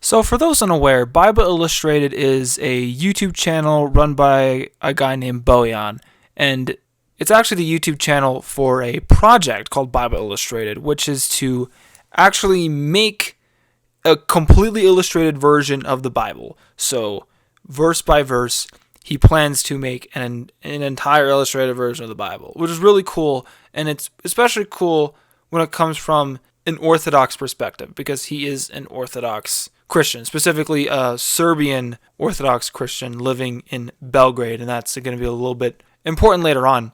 So for those unaware, Bible Illustrated is a YouTube channel run by a guy named Bojan, and it's actually the YouTube channel for a project called Bible Illustrated, which is to actually make a completely illustrated version of the Bible. So verse by verse, he plans to make an entire illustrated version of the Bible, which is really cool, and it's especially cool when it comes from an Orthodox perspective, because he is an Orthodox Christian, specifically a Serbian Orthodox Christian living in Belgrade, and that's going to be a little bit important later on.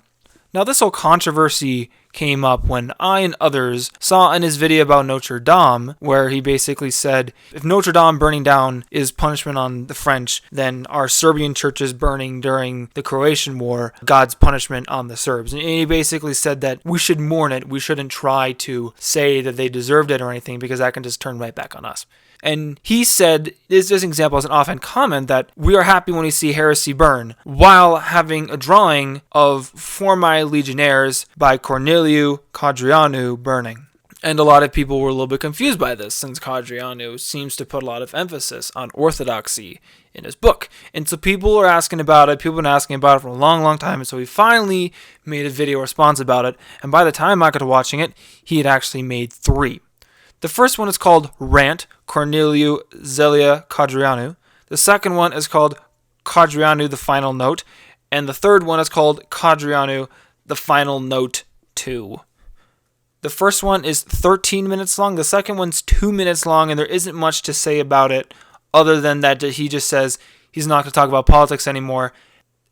Now, this whole controversy came up when I and others saw in his video about Notre Dame, where he basically said, if Notre Dame burning down is punishment on the French, then our Serbian churches burning during the Croatian War, God's punishment on the Serbs. And he basically said that we should mourn it. We shouldn't try to say that they deserved it or anything, because that can just turn right back on us. And he said, this example is an offhand comment, that we are happy when we see heresy burn, while having a drawing of For My Legionnaires by Corneliu Codreanu burning. And a lot of people were a little bit confused by this, since Codreanu seems to put a lot of emphasis on orthodoxy in his book. And so people are asking about it, people have been asking about it for a long, long time, and so he finally made a video response about it, and by the time I got to watching it, he had actually made 3. The first one is called Rant, Corneliu Zelea Codreanu. The second one is called Codreanu, the Final Note. And the third one is called Codreanu, the Final Note 2. The first one is 13 minutes long. The second one's 2 minutes long, and there isn't much to say about it other than that he just says he's not going to talk about politics anymore.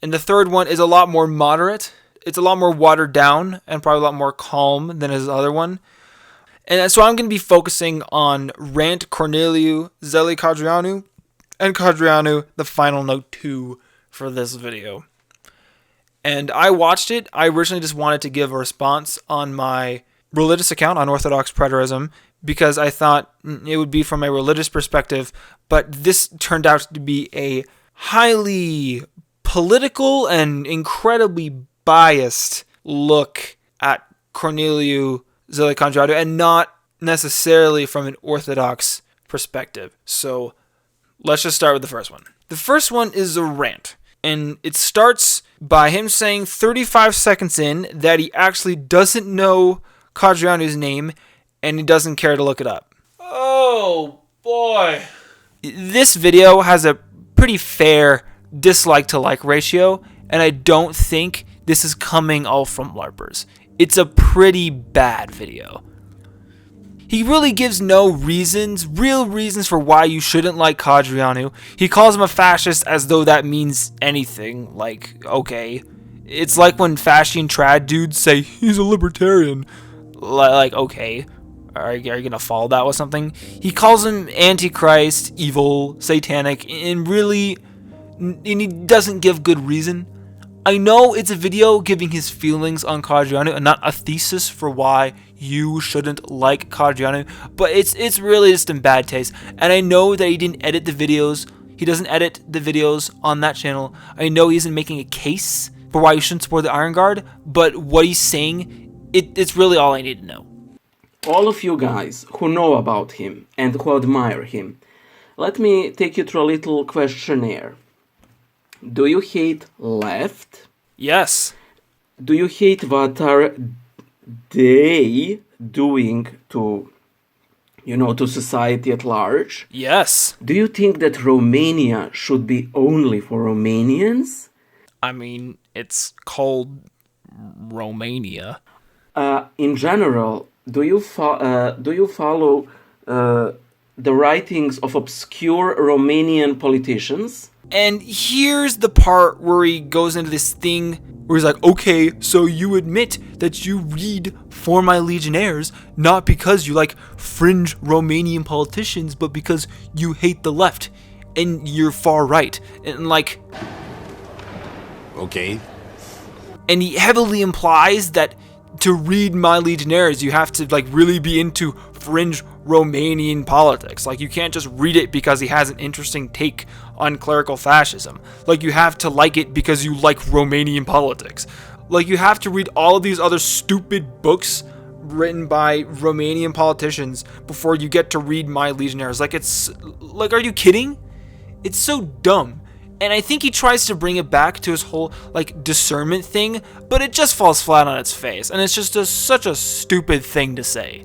And the third one is a lot more moderate. It's a lot more watered down and probably a lot more calm than his other one. And so I'm going to be focusing on Rant, Corneliu Zelea Codreanu, and Codreanu, the Final Note 2 for this video. And I watched it. I originally just wanted to give a response on my religious account on Orthodox Preterism, because I thought it would be from a religious perspective, but this turned out to be a highly political and incredibly biased look at Corneliu Zelea Codreanu, and not necessarily from an Orthodox perspective. So let's just start with the first one. The first one is a rant, and it starts by him saying 35 seconds in that he actually doesn't know Codreanu's name, and he doesn't care to look it up. Oh boy. This video has a pretty fair dislike to like ratio, and I don't think this is coming all from LARPers. It's a pretty bad video. He really gives no real reasons for why you shouldn't like Codreanu. He calls him a fascist as though that means anything. Like, okay. It's like when fashion trad dudes say he's a libertarian. Like, okay. Are you gonna follow that with something? He calls him antichrist, evil, satanic, and he doesn't give good reason. I know it's a video giving his feelings on Codreanu and not a thesis for why you shouldn't like Codreanu, but it's really just in bad taste. And I know that he didn't edit the videos. He doesn't edit the videos on that channel. I know he isn't making a case for why you shouldn't support the Iron Guard, but what he's saying, it's really all I need to know. All of you guys who know about him and who admire him, let me take you through a little questionnaire. Do you hate left? Yes. Do you hate what are they doing to society at large? Yes. Do you think that Romania should be only for Romanians? I mean, it's called Romania. In general, do you follow the writings of obscure Romanian politicians? And here's the part where he goes into this thing where he's like, okay, so you admit that you read For My Legionnaires not because you like fringe Romanian politicians, but because you hate the left and you're far right. And like... Okay. And he heavily implies that to read My Legionnaires, you have to like really be into fringe Romanian politics. Like, you can't just read it because he has an interesting take on clerical fascism. Like, you have to like it because you like Romanian politics. Like, you have to read all of these other stupid books written by Romanian politicians before you get to read My Legionnaires. Like, are you kidding? It's so dumb. And I think he tries to bring it back to his whole, like, discernment thing, but it just falls flat on its face. And it's just such a stupid thing to say.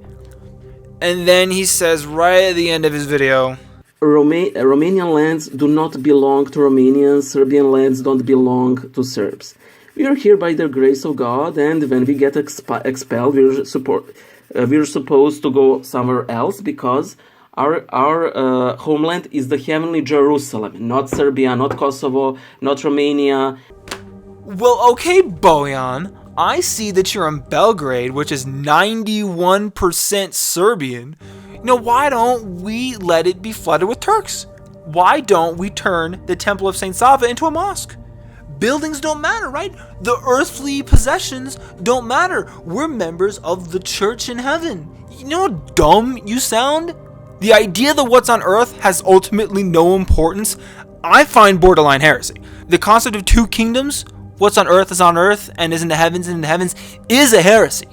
And then he says right at the end of his video, Romanian lands do not belong to Romanians. Serbian lands don't belong to Serbs. We are here by the grace of God, and when we get expelled, we're supposed to go somewhere else because our homeland is the heavenly Jerusalem, not Serbia, not Kosovo, not Romania. Well, okay, Bojan, I see that you're in Belgrade, which is 91% Serbian. Why don't we let it be flooded with Turks? Why don't we turn the Temple of St. Sava into a mosque? Buildings don't matter, right? The earthly possessions don't matter. We're members of the church in heaven. You know how dumb you sound? The idea that what's on earth has ultimately no importance, I find borderline heresy. The concept of two kingdoms, what's on earth is on earth and is in the heavens, is a heresy.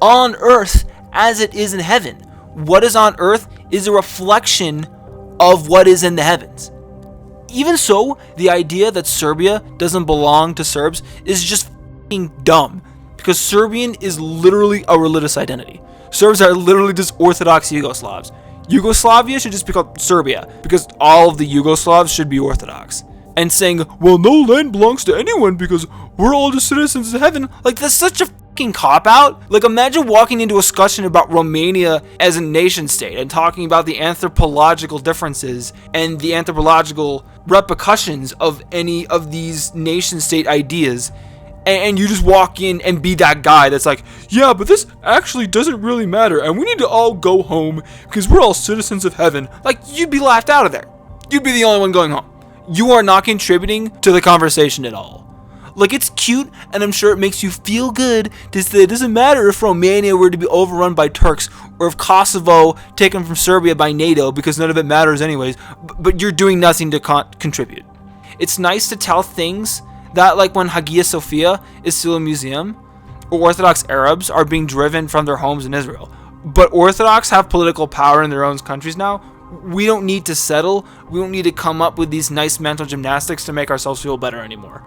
On earth as it is in heaven. What is on earth is a reflection of what is in the heavens. Even so, the idea that Serbia doesn't belong to Serbs is just f***ing dumb. Because Serbian is literally a religious identity. Serbs are literally just Orthodox Yugoslavs. Yugoslavia should just be called Serbia, because all of the Yugoslavs should be Orthodox. And saying, well, no land belongs to anyone because we're all just citizens of heaven, like, that's such a fucking cop-out. Like, imagine walking into a discussion about Romania as a nation state and talking about the anthropological differences and the anthropological repercussions of any of these nation state ideas, and you just walk in and be that guy that's like, yeah, but this actually doesn't really matter, and we need to all go home because we're all citizens of heaven. Like, you'd be laughed out of there. You'd be the only one going home. You are not contributing to the conversation at all. Like, it's cute, and I'm sure it makes you feel good to say it doesn't matter if Romania were to be overrun by Turks, or if Kosovo taken from Serbia by NATO, because none of it matters anyways, but you're doing nothing to contribute. It's nice to tell things that, like when Hagia Sophia is still a museum, or Orthodox Arabs are being driven from their homes in Israel. But Orthodox have political power in their own countries now. We don't need to settle. We don't need to come up with these nice mental gymnastics to make ourselves feel better anymore.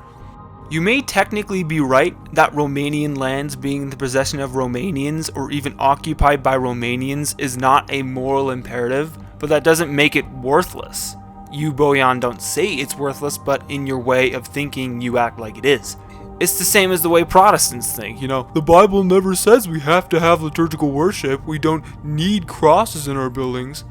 You may technically be right that Romanian lands being the possession of Romanians or even occupied by Romanians is not a moral imperative, but that doesn't make it worthless. You, Bojan, don't say it's worthless, but in your way of thinking, you act like it is. It's the same as the way Protestants think, the Bible never says we have to have liturgical worship, we don't need crosses in our buildings.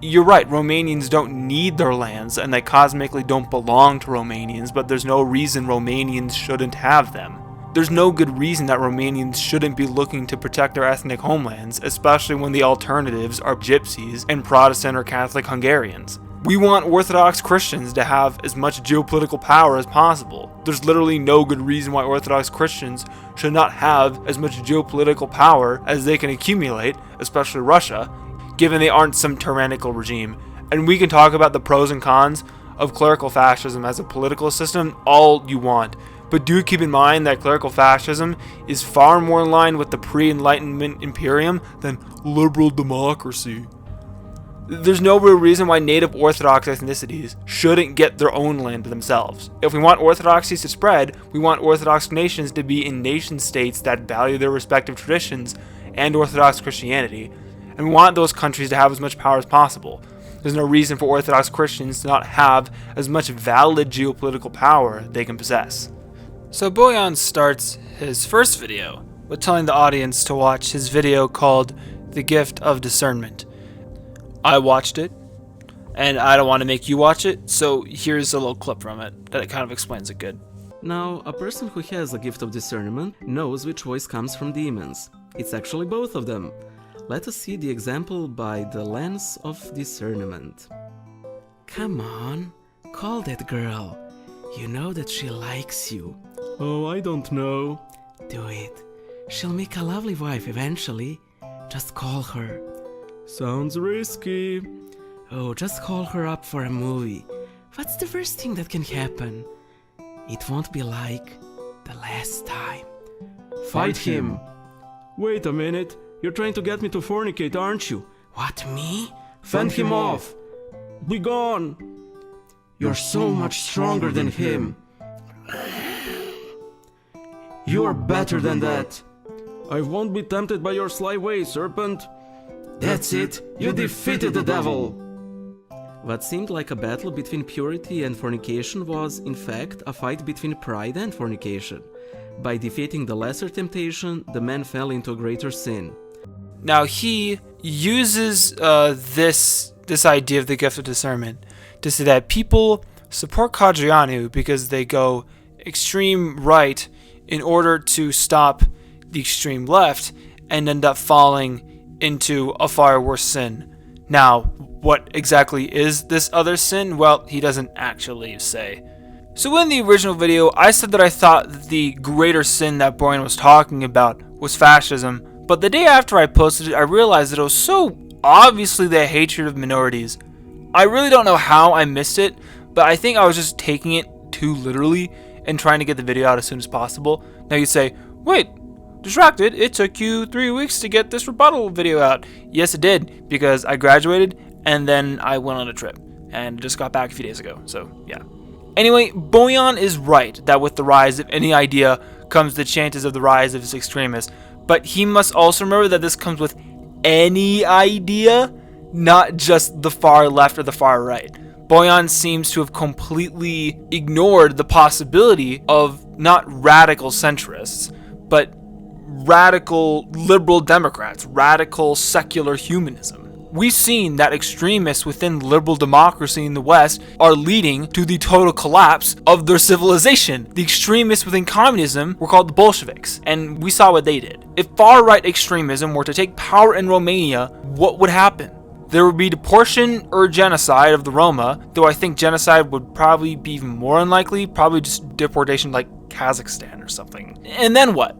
You're right, Romanians don't need their lands, and they cosmically don't belong to Romanians, but there's no reason Romanians shouldn't have them. There's no good reason that Romanians shouldn't be looking to protect their ethnic homelands, especially when the alternatives are gypsies and Protestant or Catholic Hungarians. We want Orthodox Christians to have as much geopolitical power as possible. There's literally no good reason why Orthodox Christians should not have as much geopolitical power as they can accumulate, especially Russia, given they aren't some tyrannical regime. And we can talk about the pros and cons of clerical fascism as a political system all you want, but do keep in mind that clerical fascism is far more in line with the pre-Enlightenment imperium than liberal democracy. There's no real reason why native Orthodox ethnicities shouldn't get their own land to themselves. If we want orthodoxies to spread, we want Orthodox nations to be in nation states that value their respective traditions and Orthodox Christianity, and we want those countries to have as much power as possible. There's no reason for Orthodox Christians to not have as much valid geopolitical power they can possess. So Bojan starts his first video with telling the audience to watch his video called The Gift of Discernment. I watched it, and I don't want to make you watch it, so here's a little clip from it that kind of explains it good. Now, a person who has a gift of discernment knows which voice comes from demons. It's actually both of them. Let us see the example by the lens of discernment. Come on, call that girl. You know that she likes you. Oh, I don't know. Do it. She'll make a lovely wife eventually. Just call her. Sounds risky. Oh, just call her up for a movie. What's the worst thing that can happen? It won't be like the last time. Fight him. Wait a minute. You're trying to get me to fornicate, aren't you? What, me? Fend him off! Be gone! You're so much stronger than him. You're better than that. I won't be tempted by your sly ways, serpent. That's it, you defeated the devil. What seemed like a battle between purity and fornication was, in fact, a fight between pride and fornication. By defeating the lesser temptation, the man fell into a greater sin. Now he uses this idea of the gift of discernment to say that people support Codreanu because they go extreme right in order to stop the extreme left and end up falling into a far worse sin. Now, what exactly is this other sin? Well, he doesn't actually say. So in the original video, I said that I thought that the greater sin that Bojan was talking about was fascism, but the day after I posted it, I realized that it was so obviously the hatred of minorities. I really don't know how I missed it, but I think I was just taking it too literally and trying to get the video out as soon as possible. Now you say, wait, distracted, it took you 3 weeks to get this rebuttal video out. Yes, it did, because I graduated and then I went on a trip and just got back a few days ago, so yeah. Anyway, Bojan is right that with the rise of any idea comes the chances of the rise of its extremists, but he must also remember that this comes with any idea, not just the far left or the far right. Bojan seems to have completely ignored the possibility of not radical centrists, but radical liberal Democrats, radical secular humanism. We've seen that extremists within liberal democracy in the West are leading to the total collapse of their civilization. The extremists within communism were called the Bolsheviks, and we saw what they did. If far-right extremism were to take power in Romania, what would happen? There would be deportation or genocide of the Roma, though I think genocide would probably be even more unlikely, probably just deportation like Kazakhstan or something. And then what?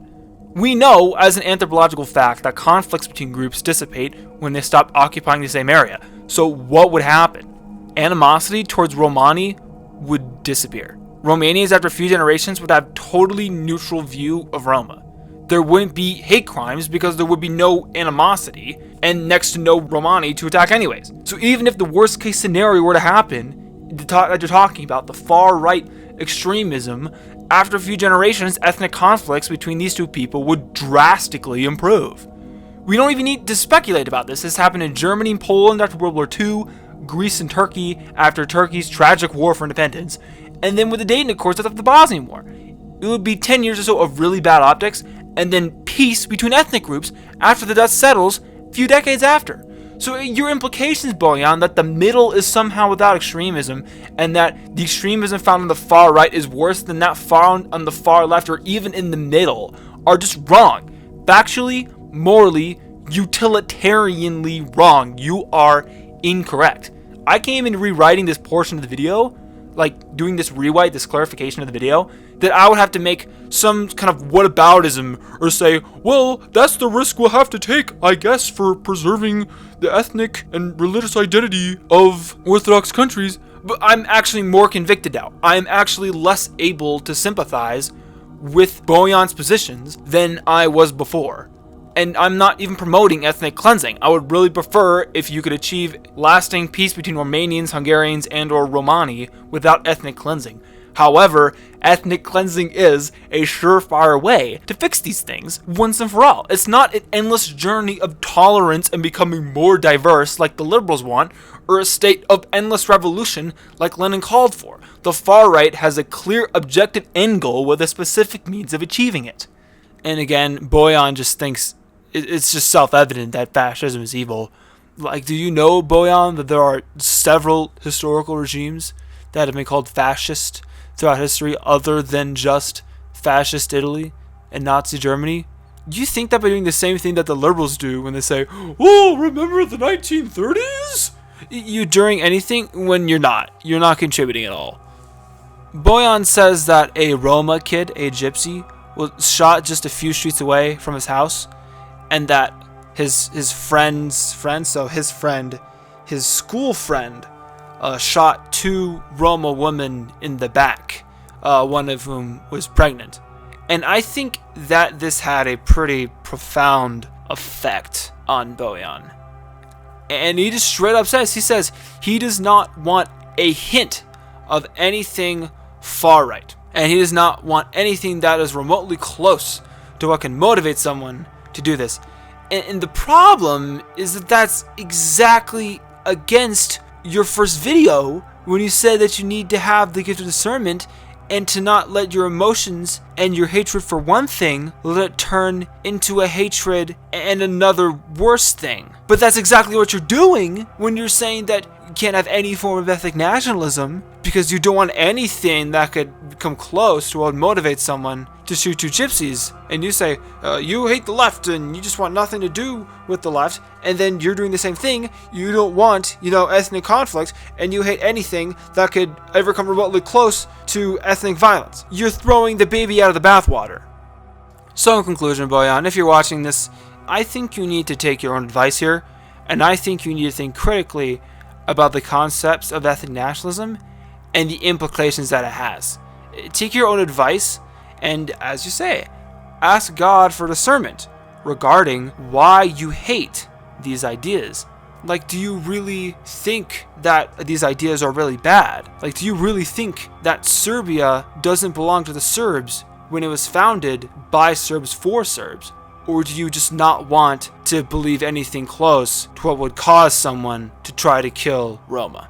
We know as an anthropological fact that conflicts between groups dissipate when they stop occupying the same area. So what would happen? Animosity towards Romani would disappear. Romanians after a few generations would have totally neutral view of Roma. There wouldn't be hate crimes because there would be no animosity and next to no Romani to attack anyways. So even if the worst case scenario were to happen, that you're talking about, the far right extremism, after a few generations, ethnic conflicts between these two people would drastically improve. We don't even need to speculate about this. This happened in Germany and Poland after World War II, Greece and Turkey after Turkey's tragic war for independence, and then with the Dayton Accords after the Bosnian War. It would be 10 years or so of really bad optics, and then peace between ethnic groups after the dust settles a few decades after. So your implications, Bojan, that the middle is somehow without extremism, and that the extremism found on the far right is worse than that found on the far left or even in the middle, are just wrong. Factually, morally, utilitarianly wrong. You are incorrect. I came in rewriting this portion of the video, like doing this rewrite, this clarification of the video, that I would have to make some kind of whataboutism or say, well, that's the risk we'll have to take, I guess, for preserving the ethnic and religious identity of Orthodox countries. But I'm actually more convicted now. I'm actually less able to sympathize with Bojan's positions than I was before. And I'm not even promoting ethnic cleansing. I would really prefer if you could achieve lasting peace between Romanians, Hungarians, and or Romani without ethnic cleansing. However, ethnic cleansing is a surefire way to fix these things once and for all. It's not an endless journey of tolerance and becoming more diverse like the liberals want, or a state of endless revolution like Lenin called for. The far right has a clear objective end goal with a specific means of achieving it. And again, Bojan just thinks it's just self-evident that fascism is evil. Like, do you know, Bojan, that there are several historical regimes that have been called fascist throughout history other than just fascist Italy and Nazi Germany? Do you think that by doing the same thing that the liberals do when they say, oh, remember the 1930s? You during anything when you're not contributing at all. Bojan says that a Roma kid, a gypsy, was shot just a few streets away from his house, and that his friend's friend, so his school friend, shot two Roma women in the back, one of whom was pregnant. And I think that this had a pretty profound effect on Bojan. And he just straight up says, he says he does not want a hint of anything far right. And he does not want anything that is remotely close to what can motivate someone to do this. And the problem is that that's exactly against your first video when you said that you need to have the gift of discernment and to not let your emotions and your hatred for one thing let it turn into a hatred and another worse thing. But that's exactly what you're doing when you're saying that you can't have any form of ethnic nationalism because you don't want anything that could come close to what would motivate someone to shoot two gypsies. And you say, you hate the left and you just want nothing to do with the left. And then you're doing the same thing. You don't want, ethnic conflict, and you hate anything that could ever come remotely close to ethnic violence. You're throwing the baby out of the bathwater. So in conclusion, Bojan, if you're watching this, I think you need to take your own advice here. And I think you need to think critically about the concepts of ethnic nationalism and the implications that it has. Take your own advice and, as you say, ask God for discernment regarding why you hate these ideas. Like, do you really think that these ideas are really bad? Like, do you really think that Serbia doesn't belong to the Serbs when it was founded by Serbs for Serbs? Or do you just not want to believe anything close to what would cause someone to try to kill Roma?